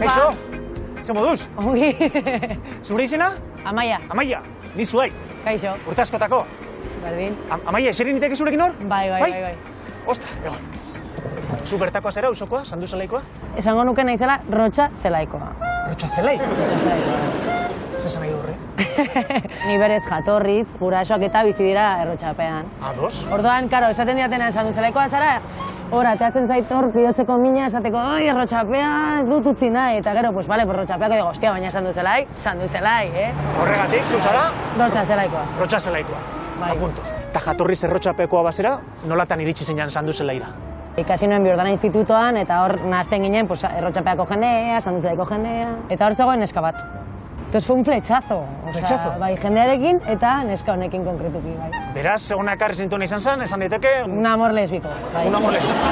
Kaixo, ze moduz? Ongi. Zure izena? Amaia. Amaia, ni Zuaitz. Kaixo. Urte askotako. Berdin. Amaia, eserin iteke zurekin hor? Bai. Ostra, egon. Zu bertakoa zera, usokoa, sandu zelaikoa? Esango nuke naizela Rotxa zelaikoa. Rotxa zelai? Rotxa zelaikoa. Zer nahi du horre? Ni berez jatorriz, gurasoak eta bizi dira Errotxapean. Ados? Orduan, karo, esaten diatenan sandu zelaikoa zara, hor, ateatzen zait hor, bihotzeko mina, esateko, oi, Errotxapea, ez dut utzi nahi, eta gero, pues, bale, Errotxapeako digo, ostia, baina sandu zelai, Horregatik, zu zara? Rotxa zelaikoa. Rotxa zelaikoa. Bai. Apunto. Eta jatorriz Errotxapekoa bazera, nolatan iritsi zenean sandu zelaira? Ikasi nuen Biordana institutoan, eta hor nahazten ginen, pues, Errotxapeako jendea, sandu zelaiko jendea, eta hor zegoen neska bat. Entonces fue un flechazo. Flechazo? Bai, jendearekin eta neska honekin konkretuki, bai. Beraz, hona ekarri zintuna izan zen, esan daiteke... Un amor lesbiko, bai. Un amor lesbiko.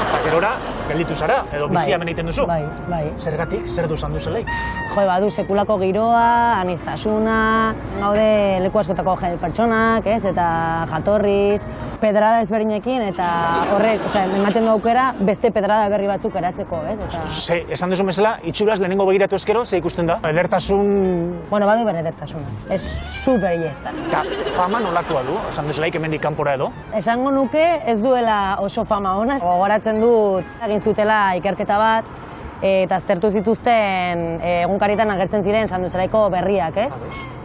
Eta gerora, gelditu zara, edo bizia hemen egiten duzu. Bai. Zergatik, zer du sandu zelaik? Jo, badu sekulako giroa, aniztasuna, gaude leku askotako pertsonak, ez, eta jatorriz, pedrada ezberdinekin, eta horrek, ematen du aukera, beste pedrada berri batzuk eratzeko, ez, eta... Ze, esan duzu mesela, itxuraz lehenengo begiratu ezkero, ze ikusten da? Edertasun... Bueno, badu bere edertasuna, ez super iezta. Eta fama nolakoa du, esan duzu laik hemendik kanpora edo? Esango nuke ez duela oso fama ona, gogoratzen dut egin zutela ikerketa bat, eta aztertu zituzten egunkaritan agertzen ziren sandu zelaiko berriak, ez?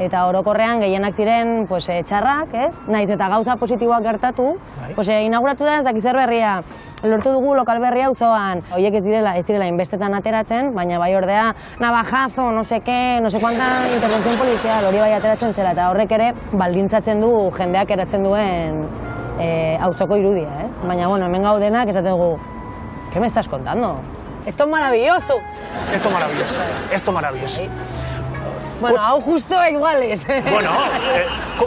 Eta orokorrean gehienak ziren txarrak, ez? Naiz eta gauza positiboak gertatu, inauguratu da ez dakiz zer berria, lortu dugu lokal berria auzoan. Horiek ez direla inbestetan ateratzen, baina bai ordea, navajazo, no sé kuanta intervención policial, hori bai ateratzen zela, eta horrek ere baldintzatzen du jendeak eratzen duen auzoko irudia, ez? Baina, bueno, hemen gaudenak esaten dugu, ¿qué me estás contando? Esto es maravilloso. Esto maravilloso. Bueno, hau justo iguales. Bueno,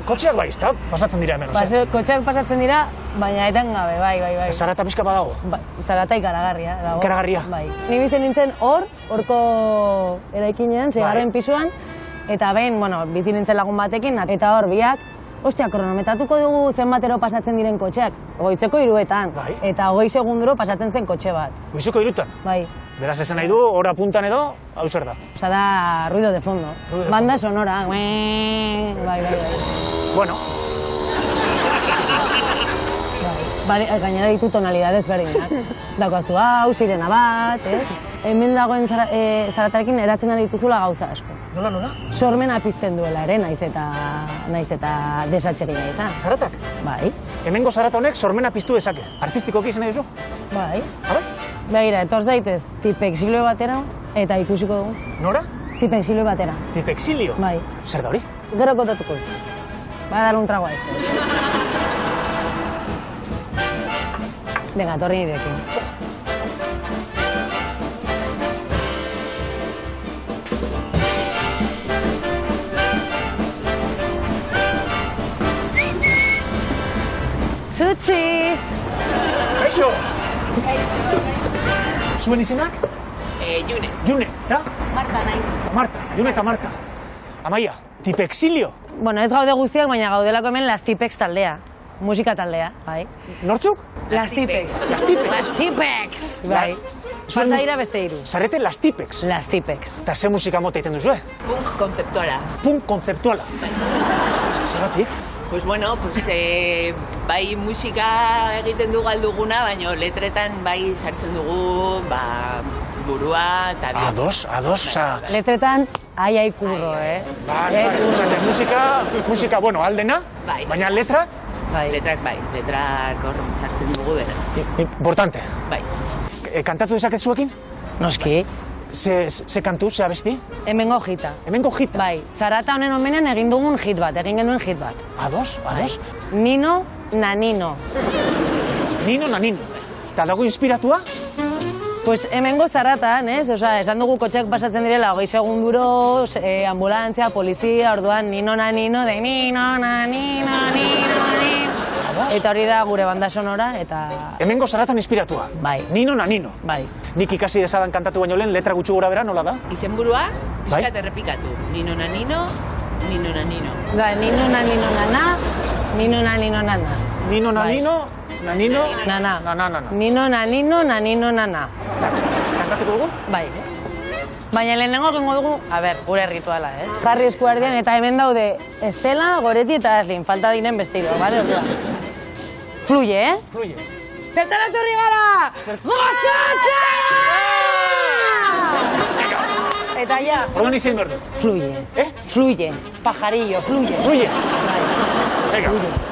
kotxeak bai, ezta? Pasatzen dira hemen, oze? Kotxeak pasatzen dira, baina etengabe, bai. Zarata pixka badago? Zarata ikaragarria dago. Ikaragarria? Bai. Ni bizen nintzen horko eraikinean, 6. pisuan, eta behin, bizi nintzen lagun batekin, eta hor biak, ostia, kronometratuko dugu zenbatero pasatzen diren kotxeak, goizeko 3etan, eta 20 segunduro pasatzen zen kotxe bat. Goizeko 3etan? Bai. Beraz, esan nahi du, hora puntan edo, hau zer da? Osa da, ruido de fondo. Banda sonora. Bai. Bueno. Gainera ditu tonalidades berdinak. Daukazu hau, sirena bat, ez? Hemen dagoen zaratarekin eratzen dituzula gauza asko. Nola? Sormena pizten duela ere, naiz eta desatsegina izan. Zaratak? Bai. Hemengo zarata honek sormena piztu dezake. Artistikoki izan nahi duzu? Bai. Begira, etor zaitez tipexilio batera eta ikusiko dugu. Nora? Tipexilio batera. Tipexilio? Bai. Zer da hori? Gero kontatuko. Va a dar un trago a este. Venga, torri nirekin. Zutziz! Kaixo! Zuen izenak? June. June, eta? Marta naiz. Marta, June eta Marta. Amaia, tipexilio? Bueno, ez gaude guztiak, baina gaudelako hemen Las Tipex taldea. Musika taldea, bai. Nortzuk? Las Tipex. Las Tipex? Las Tipex! Bai. Falta dira beste hiru. Zarete Las Tipex? Las Tipex. Eta ze musika mota egiten duzu, Punk konzeptuala. Punk konzeptuala. Zagatik? Pues bueno, bai musika egiten dugu alduguna, baina letretan bai sartzen dugu, burua eta... Ados, oza... Letretan, ai kurro, Vale, musika, bueno, aldena, baina letrak? Letrak hor sartzen dugu dena. Importante. Bai. Kantatu dezaket zuekin? Noski. Ze kantu, ze abesti? Hemengo hita. Hemengo hita? Bai, zarata honen omenean egin genuen hit bat. Ados? Nino na Nino. Nino na Nino. Eta dago inspiratua? Pues hemengo zaratan, ez? Osa, esan dugu kotxeak pasatzen direla 20 segunduro, ambulantzia, polizia, orduan Nino na Nino, de Nino na Nino. Eta hori da gure banda sonora, eta... Hemengo zaratan inspiratua? Bai. Nino na Nino? Bai. Nik ikasi dezadan kantatu baino lehen, letra gutxi gora bera, nola da? Izenburua, pizkat errepikatu. Nino na Nino, Nino na Nino. Da, Nino na Nino na na, Nino na Nino na na. Nino na Nino, na Nino, na na. Na na na na. Nino na Nino, na Nino na na. Kantatuko dugu? Bai. Baina lehenengo egingo dugu, gure rituala, ez? Jarri eskuardian eta hemen daude Estela, Goreti eta Aslin, falta diren bestido, bale? Fluye, eh? Fluye. Zertara etorri gara! Gozatzea! Eta ja... Orduan izin behar du. Fluye. Fluye. Pajarillo, fluye. Fluye. Venga.